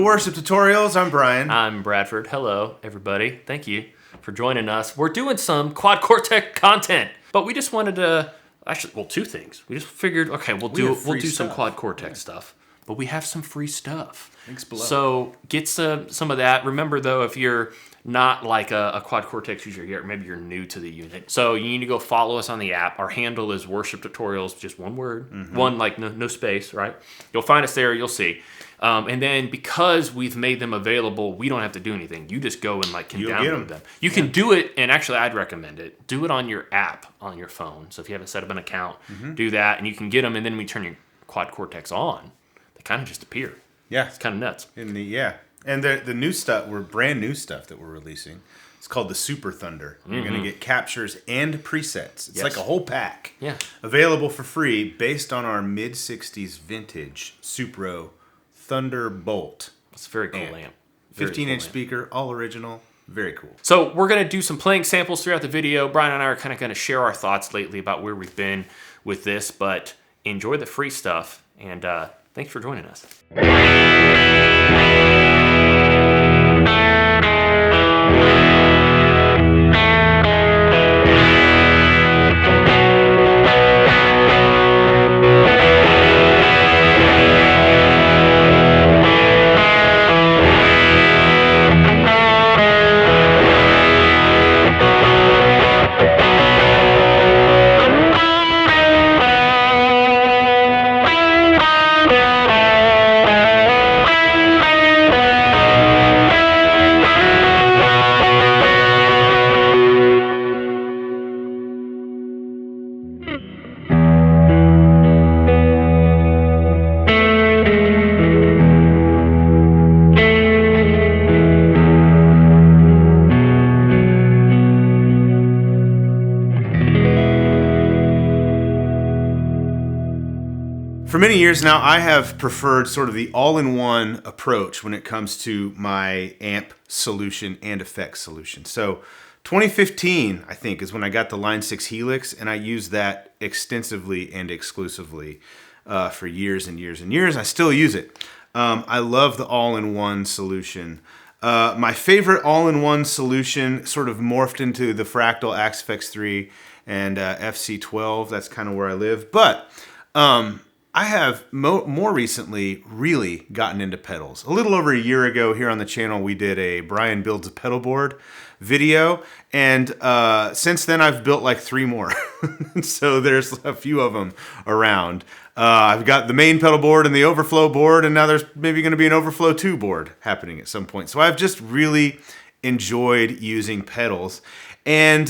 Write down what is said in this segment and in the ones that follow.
Worship Tutorials. I'm Brian. I'm Bradford. Hello, everybody. Thank you for joining us. We're doing some Quad Cortex content, but we just wanted to, actually, well, two things. We just figured, okay, we'll do some Quad Cortex stuff, but we have some free stuff. Links below. So get some of that. Remember, though, if you're not like a Quad Cortex user yet, or maybe you're new to the unit, so you need to go follow us on the app. Our handle is Worship Tutorials, just one word, one, like no space, right? You'll find us there. You'll see. And then because we've made them available, we don't have to do anything. You just go and can download them. You can do it, and actually I'd recommend it. Do it on your app on your phone. So if you haven't set up an account, do that, and you can get them, and then when you turn your Quad Cortex on, they kind of just appear. Yeah. It's kind of nuts. And the new stuff, brand new stuff that we're releasing. It's called the Supro Thunder. You're going to get captures and presets. It's like a whole pack. Yeah. Available for free based on our mid-60s vintage Supro Thunderbolt. It's a very cool amp. 15-inch speaker, all original. Very cool. So we're going to do some playing samples throughout the video. Brian and I are kind of going to share our thoughts lately about where we've been with this, but enjoy the free stuff, and thanks for joining us. For many years now, I have preferred sort of the all-in-one approach when it comes to my amp solution and effects solution. So 2015, I think, is when I got the Line 6 Helix, and I used that extensively and exclusively for years and years and years. I still use it. I love the all-in-one solution. My favorite all-in-one solution sort of morphed into the Fractal Axe-Fx 3 and FC12. That's kind of where I live. But I have more recently really gotten into pedals. A little over a year ago here on the channel, we did a Brian Builds a Pedalboard video. And since then, I've built like 3 more. So there's a few of them around. I've got the main pedal board and the overflow board, and now there's maybe going to be an overflow 2 board happening at some point. So I've just really enjoyed using pedals. And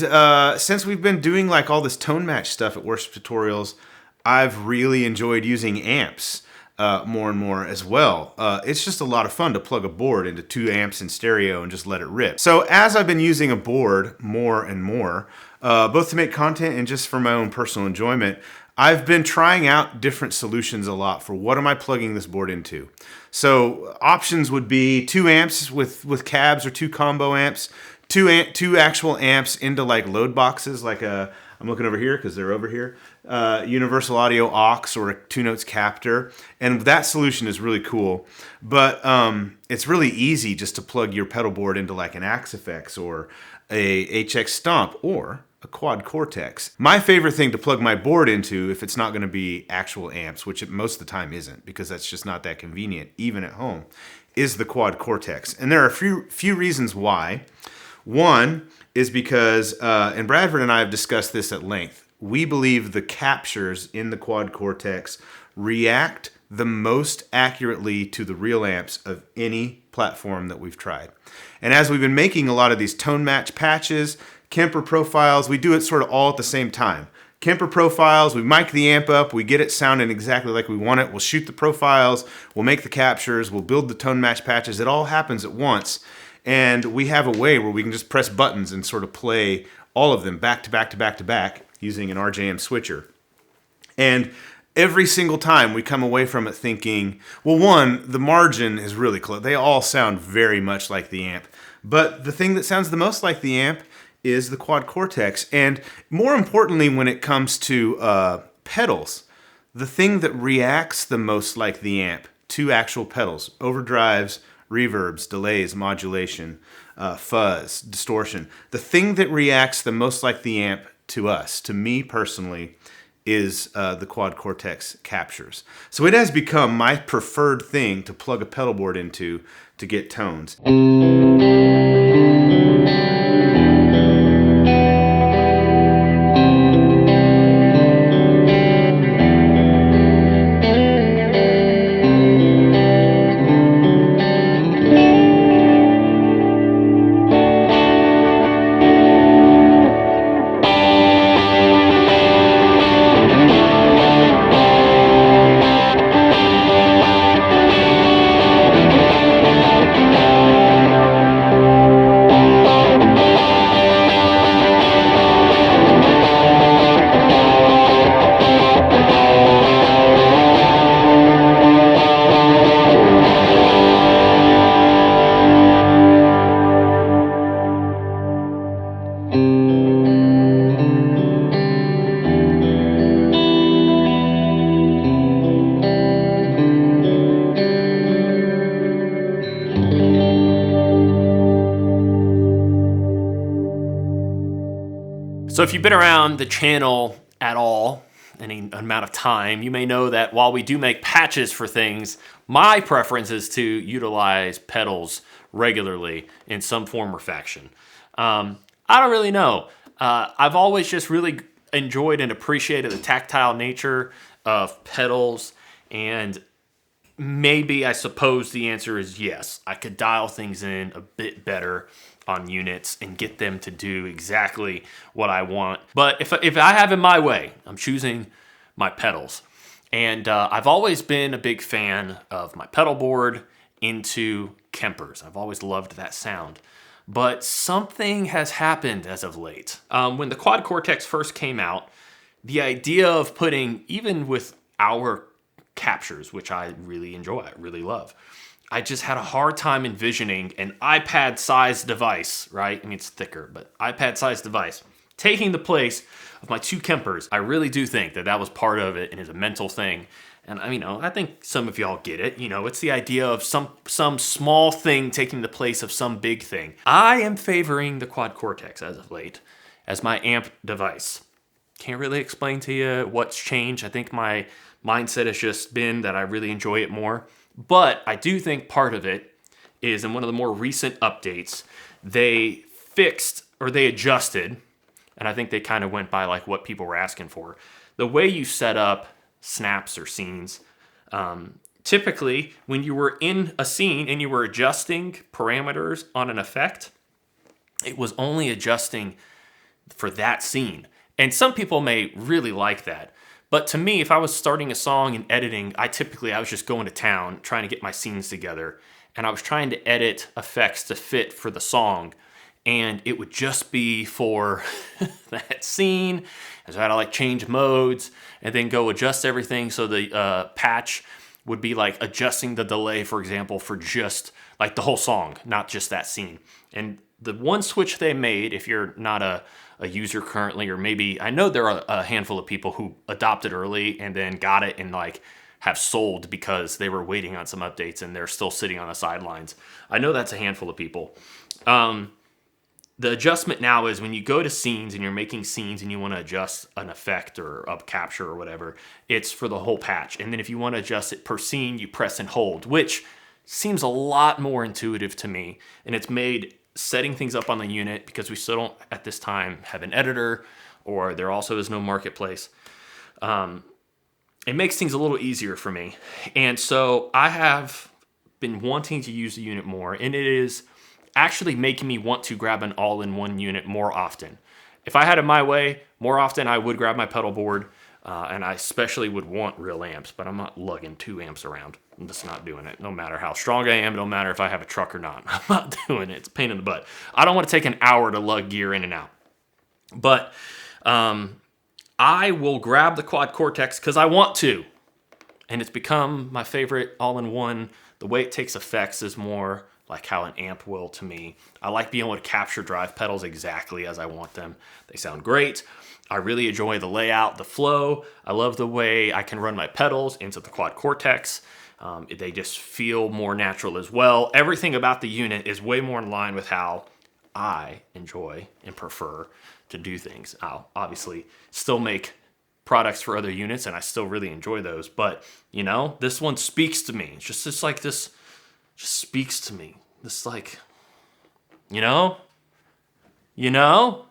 since we've been doing like all this tone match stuff at Worship Tutorials, I've really enjoyed using amps more and more as well. It's just a lot of fun to plug a board into 2 amps in stereo and just let it rip. So as I've been using a board more and more, both to make content and just for my own personal enjoyment, I've been trying out different solutions a lot for what am I plugging this board into. So options would be 2 amps with cabs or 2 combo amps, 2 actual amps into like load boxes, like I'm looking over here because they're over here. Universal Audio aux or a 2 notes captor, and that solution is really cool. But it's really easy just to plug your pedal board into like an Axe-Fx or a HX Stomp or a Quad Cortex. My favorite thing to plug my board into, if it's not going to be actual amps, which it most of the time isn't because that's just not that convenient even at home, is the Quad Cortex. And there are a few reasons why. One is because, and Bradford and I have discussed this at length, we believe the captures in the Quad Cortex react the most accurately to the real amps of any platform that we've tried. And as we've been making a lot of these tone match patches, Kemper profiles, we do it sort of all at the same time. Kemper profiles, we mic the amp up, we get it sounding exactly like we want it, we'll shoot the profiles, we'll make the captures, we'll build the tone match patches. It all happens at once. And we have a way where we can just press buttons and sort of play all of them back to back to back to back using an RJM switcher. And every single time we come away from it thinking, well, one, the margin is really close. They all sound very much like the amp. But the thing that sounds the most like the amp is the Quad Cortex. And more importantly, when it comes to pedals, the thing that reacts the most like the amp to actual pedals, overdrives, reverbs, delays, modulation, fuzz, distortion. The thing that reacts the most like the amp to us, to me personally, is the Quad Cortex captures. So it has become my preferred thing to plug a pedal board into to get tones. So if you've been around the channel at all, any amount of time, you may know that while we do make patches for things, my preference is to utilize pedals regularly in some form or fashion. I don't really know. I've always just really enjoyed and appreciated the tactile nature of pedals, and maybe I suppose the answer is yes. I could dial things in a bit better on units and get them to do exactly what I want. But if I have it my way, I'm choosing my pedals. And I've always been a big fan of my pedal board into Kempers. I've always loved that sound. But something has happened as of late. When the Quad Cortex first came out, the idea of putting, even with our captures, which I really enjoy, I really love, I just had a hard time envisioning an iPad-sized device, right? I mean, it's thicker, but iPad-sized device taking the place of my two Kempers. I really do think that was part of it and is a mental thing. And I think some of y'all get it. It's the idea of some small thing taking the place of some big thing. I am favoring the Quad Cortex as of late as my amp device. Can't really explain to you what's changed. I think my mindset has just been that I really enjoy it more. But I do think part of it is in one of the more recent updates, they fixed or they adjusted, and I think they kind of went by like what people were asking for. The way you set up snaps or scenes. Typically, when you were in a scene and you were adjusting parameters on an effect, it was only adjusting for that scene. And some people may really like that. But to me, if I was starting a song and editing, I was just going to town trying to get my scenes together. And I was trying to edit effects to fit for the song. And it would just be for that scene. And so I had to change modes and then go adjust everything. So the patch would be adjusting the delay, for example, for just the whole song, not just that scene. And the one switch they made, if you're not a user currently, or maybe I know there are a handful of people who adopted early and then got it and have sold because they were waiting on some updates and they're still sitting on the sidelines. I know that's a handful of people. The adjustment now is when you go to scenes and you're making scenes and you want to adjust an effect or a capture or whatever, it's for the whole patch. And then if you want to adjust it per scene, you press and hold, which seems a lot more intuitive to me. And it's made setting things up on the unit, because we still don't at this time have an editor, or there also is no marketplace. It makes things a little easier for me. And so I have been wanting to use the unit more, and it is actually making me want to grab an all-in-one unit more often. If I had it my way, more often I would grab my pedal board, and I especially would want real amps, but I'm not lugging 2 amps around. I'm just not doing it. No matter how strong I am, no matter if I have a truck or not. I'm not doing it. It's a pain in the butt. I don't want to take an hour to lug gear in and out. But I will grab the Quad Cortex because I want to. And it's become my favorite all-in-one. The way it takes effects is more like how an amp will to me. I like being able to capture drive pedals exactly as I want them. They sound great. I really enjoy the layout, the flow. I love the way I can run my pedals into the Quad Cortex. They just feel more natural as well. Everything about the unit is way more in line with how I enjoy and prefer to do things. I'll obviously still make products for other units, and I still really enjoy those. But, you know, this one speaks to me. It's just like this, just speaks to me. This like, you know? You know?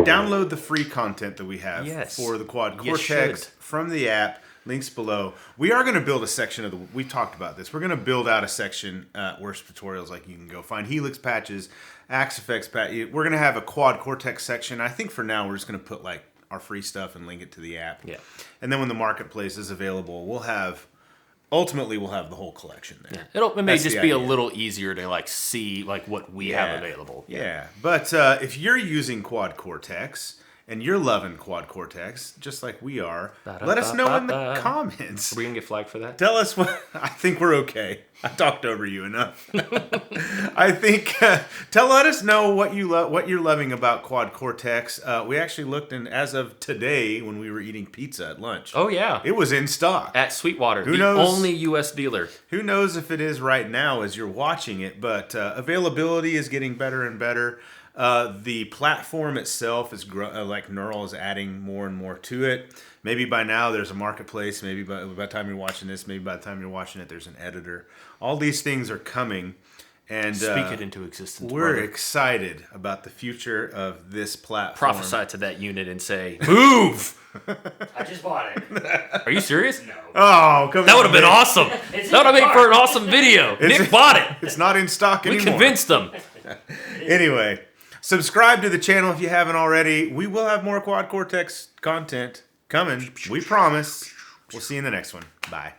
Download the free content that we have for the Quad Cortex from the app. Links below. We are going to build a section of the... We talked about this. We're going to build out a section worship tutorials. Like you can go find Helix patches, Axe Effects patch. We're going to have a Quad Cortex section. I think for now we're just going to put like our free stuff and link it to the app. Yeah. And then when the marketplace is available, we'll have... Ultimately, we'll have the whole collection there. Yeah. It may just be a little easier to like see like what we have available. Yeah. But if you're using Quad Cortex and you're loving Quad Cortex, just like we are, let us know in the comments. Are we going to get flagged for that? Tell us what... I think we're okay. I talked over you enough. I think... let us know what you're loving about Quad Cortex. We actually looked, and as of today, when we were eating pizza at lunch... Oh, yeah. It was in stock. At Sweetwater, Who the knows, only U.S. dealer. Who knows if it is right now as you're watching it, but availability is getting better and better. The platform itself is like Neural is adding more and more to it. Maybe by now there's a marketplace. Maybe by the time you're watching this, maybe by the time you're watching it, there's an editor. All these things are coming, and speak it into existence. We're excited about the future of this platform. Prophesy to that unit and say, "Move!" I just bought it. Are you serious? No. Oh, come on! That would have been awesome. That would have made for an awesome video. Nick bought it. It's not in stock anymore. We convinced them. Anyway, subscribe to the channel if you haven't already. We will have more Quad Cortex content coming. We promise. We'll see you in the next one. Bye.